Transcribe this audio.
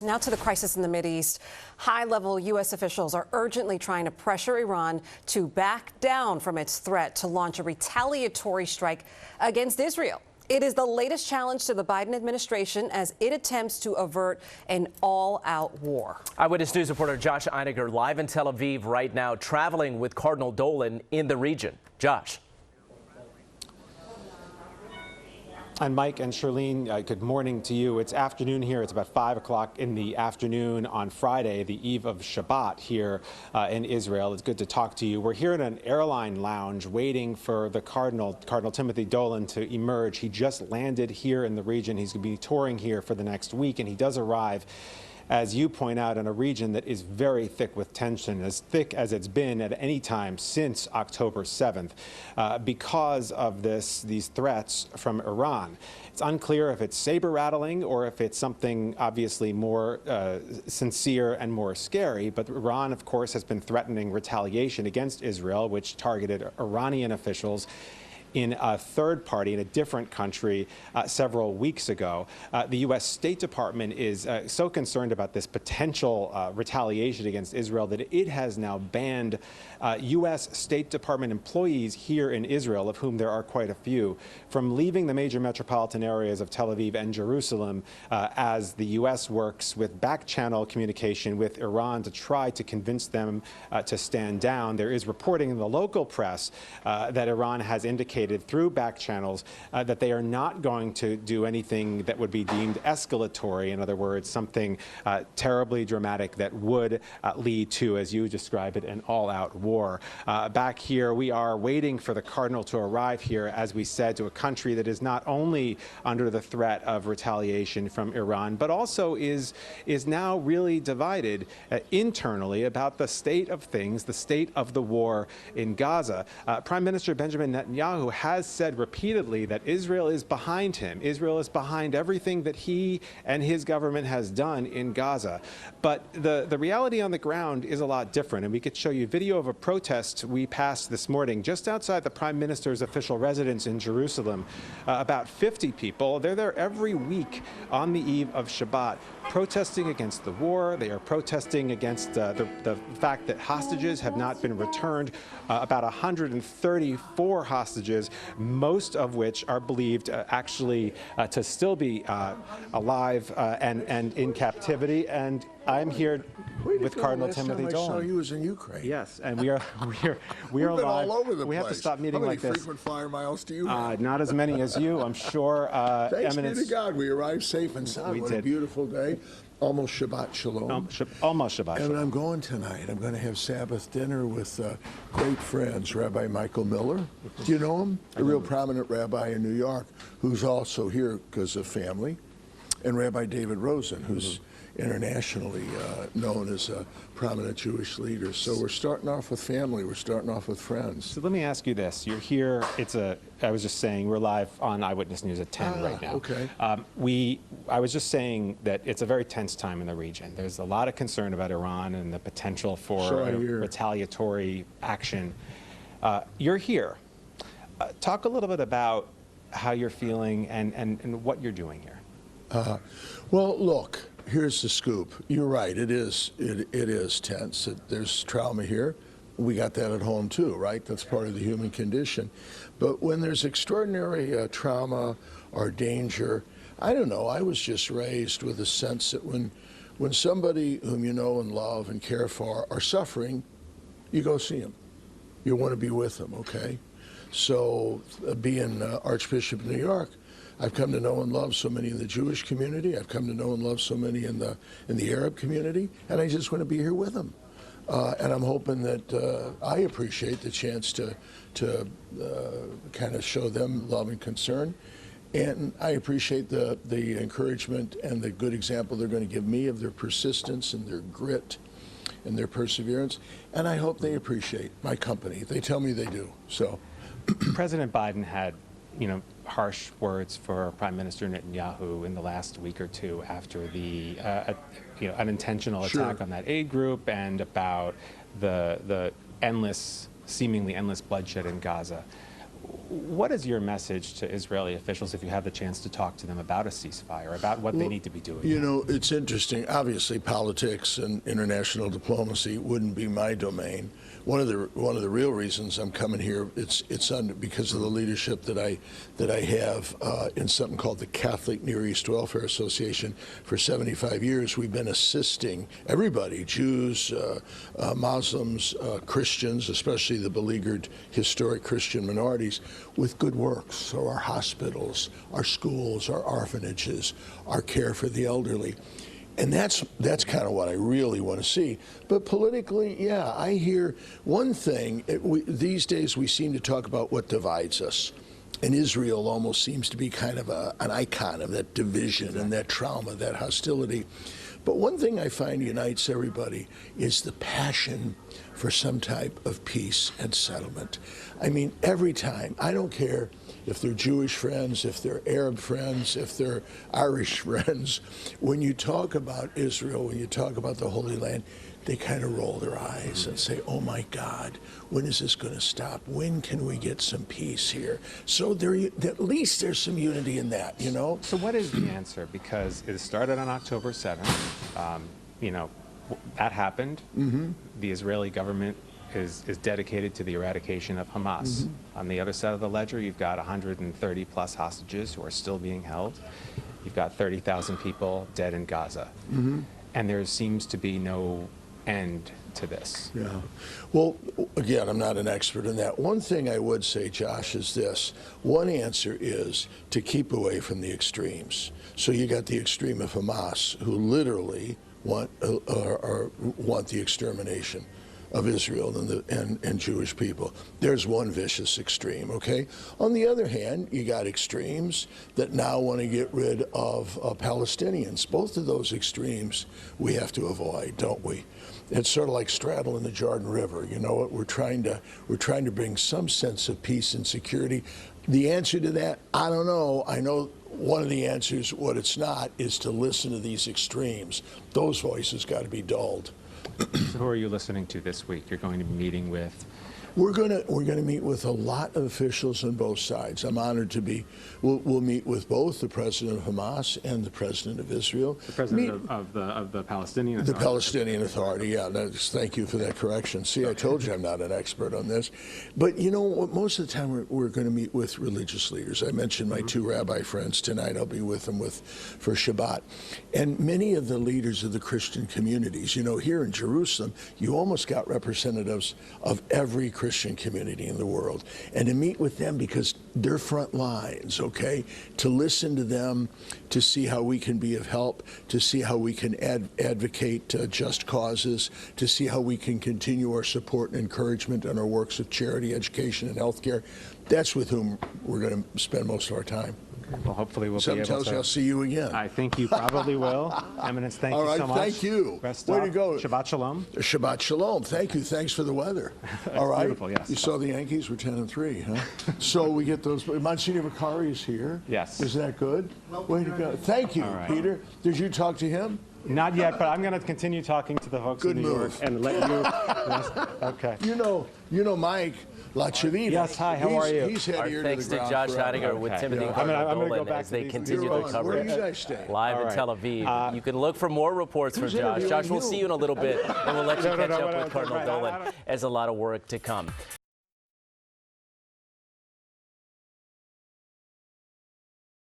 Now to the crisis in the Mideast. High-level U.S. officials are urgently trying to pressure Iran to back down from its threat to launch a retaliatory strike against Israel. It is the latest challenge to the Biden administration as it attempts to avert an all-out war. Eyewitness News reporter Josh Einiger live in Tel Aviv right now, traveling with Cardinal Dolan in the region. Josh. And Mike and Charlene, good morning to you. It's afternoon here. It's about 5 o'clock in the afternoon on Friday, the eve of Shabbat here in Israel. It's good to talk to you. We're here in an airline lounge waiting for the Cardinal Timothy Dolan, to emerge. He just landed here in the region. He's going to be touring here for the next week, and he does arrive, as you point out, in a region that is very thick with tension, as thick as it's been at any time since October 7th, because of these threats from Iran. It's unclear if it's saber-rattling or if it's something obviously more sincere and more scary, but Iran, of course, has been threatening retaliation against Israel, which targeted Iranian officials in a third party in a different country several weeks ago. The U.S. State Department is so concerned about this potential retaliation against Israel that it has now banned U.S. State Department employees here in Israel, of whom there are quite a few, from leaving the major metropolitan areas of Tel Aviv and Jerusalem as the U.S. works with back-channel communication with Iran to try to convince them to stand down. There is reporting in the local press that Iran has indicated through back channels that they are not going to do anything that would be deemed escalatory. In other words, something terribly dramatic that would lead to, as you describe it, an all-out war. Back here, we are waiting for the Cardinal to arrive here, as we said, to a country that is not only under the threat of retaliation from Iran, but also is now really divided internally about the state of things, the state of the war in Gaza. Prime Minister Benjamin Netanyahu has said repeatedly that Israel is behind him. Israel is behind everything that he and his government has done in Gaza. But the reality on the ground is a lot different. And we could show you video of a protest we passed this morning just outside the Prime Minister's official residence in Jerusalem. About 50 people. They're there every week on the eve of Shabbat, protesting against the war. They are protesting against the fact that hostages have not been returned. About 134 hostages, most of which are believed actually to still be alive and in captivity. And I'm here with Cardinal Timothy Dolan. I saw you was in Ukraine. Yes, and we are live. All over the we place. have to stop meeting like this. How many frequent flyer miles do you have? Not as many as you, I'm sure. Thanks be to God, we arrived safe and sound. What a beautiful day. Almost Shabbat Shalom. Almost Shabbat Shalom. And I'm going tonight. I'm going to have Sabbath dinner with great friends, Rabbi Michael Miller. Do you know him? A real prominent rabbi in New York who's also here because of family. And Rabbi David Rosen, who's internationally known as a prominent Jewish leader. So we're starting off with family. We're starting off with friends. So let me ask you this. You're here. I was just saying, we're live on Eyewitness News at 10 right now. Okay. I was just saying that it's a very tense time in the region. There's a lot of concern about Iran and the potential for retaliatory action. You're here. Talk a little bit about how you're feeling and what you're doing here. Well, look. Here's the scoop. You're right. It is tense. There's trauma here. We got that at home too, right? That's part of the human condition. But when there's extraordinary trauma or danger, I don't know. I was just raised with a sense that when somebody whom you know and love and care for are suffering, you go see them. You want to be with them, okay? So being Archbishop of New York, I've come to know and love so many in the Jewish community. I've come to know and love so many in the Arab community, and I just want to be here with them. And I'm hoping that I appreciate the chance to kind of show them love and concern. And I appreciate the encouragement and the good example they're going to give me of their persistence and their grit and their perseverance. And I hope they appreciate my company. They tell me they do. So, President Biden had, harsh words for Prime Minister Netanyahu in the last week or two after the unintentional attack on that aid group and about the seemingly endless bloodshed in Gaza. What is your message to Israeli officials if you have the chance to talk to them about a ceasefire, about what they need to be doing? You know, it's interesting. Obviously, politics and international diplomacy wouldn't be my domain. One of the real reasons I'm coming here, it's because of the leadership that I have in something called the Catholic Near East Welfare Association. For 75 years, we've been assisting everybody, Jews, Muslims, Christians, especially the beleaguered historic Christian minorities, with good works. So our hospitals, our schools, our orphanages, our care for the elderly. And that's kind of what I really want to see. But politically, yeah, I hear one thing. These days we seem to talk about what divides us. And Israel almost seems to be kind of an icon of that division and that trauma, that hostility. But one thing I find unites everybody is the passion for some type of peace and settlement. I mean, every time, I don't care if they're Jewish friends, if they're Arab friends, if they're Irish friends, when you talk about Israel, when you talk about the Holy Land, they kind of roll their eyes and say, oh my God, when is this going to stop? When can we get some peace here? So at least there's some unity in that, you know? So what is the answer? Because it started on October 7th. You know, that happened. The Israeli government is dedicated to the eradication of Hamas. On the other side of the ledger, you've got 130 plus hostages who are still being held. You've got 30,000 people dead in Gaza. And there seems to be no end to this. Yeah. Well, again, I'm not an expert in that. One thing I would say, Josh, is this. One answer is to keep away from the extremes. So you got the extreme of Hamas, who literally want the extermination of Israel and Jewish people. There's one vicious extreme, okay? On the other hand, you got extremes that now want to get rid of Palestinians. Both of those extremes we have to avoid, don't we? It's sort of like straddling the Jordan River. You know what? We're trying to bring some sense of peace and security. The answer to that, I don't know. I know one of the answers, what it's not, is to listen to these extremes. Those voices got to be dulled. So who are you listening to this week? You're going to be meeting with? We're gonna meet with a lot of officials on both sides. I'm honored to be. We'll meet with both the president of Hamas and the president of Israel. The president of the Palestinian Authority. The Palestinian Authority. Yeah. Thank you for that correction. See, I told you I'm not an expert on this. But you know, most of the time we're going to meet with religious leaders. I mentioned my two rabbi friends tonight. I'll be with them for Shabbat, and many of the leaders of the Christian communities. You know, here in Jerusalem, you almost got representatives of every Christian community in the world, and to meet with them because they're front lines, okay? To listen to them, to see how we can be of help, to see how we can advocate just causes, to see how we can continue our support and encouragement on our works of charity, education, and healthcare. That's with whom we're going to spend most of our time. Well, hopefully we'll Something be able tells to. me I'll see you again. I think you probably will. Eminence, thank All you right, so much. thank you. Best Way of. to go. Shabbat shalom. Shabbat shalom. Thank you. Thanks for the weather. All right. Beautiful, yes. You saw the Yankees were 10-3, huh? So we get those. Monsignor Vicari is here. Yes. Is that good? Way to go. Thank you, right. Peter. Did you talk to him? Not yet, but I'm going to continue talking to the folks Good in New move. York and let you. Okay. You know Mike La Chavita. Yes, hi, how are you? He's had Our ear thanks to to the ground Josh forever. Einiger with Okay. Timothy Yeah. Cardinal I'm gonna go Dolan back as to they these continue You're the on. coverage Where do you guys stay? live All in right. Tel Aviv. You can look for more reports from Who's Josh. interviewing Josh, we'll you? see you in a little bit, and we'll let you catch up with Cardinal right, Dolan as a lot of work to come.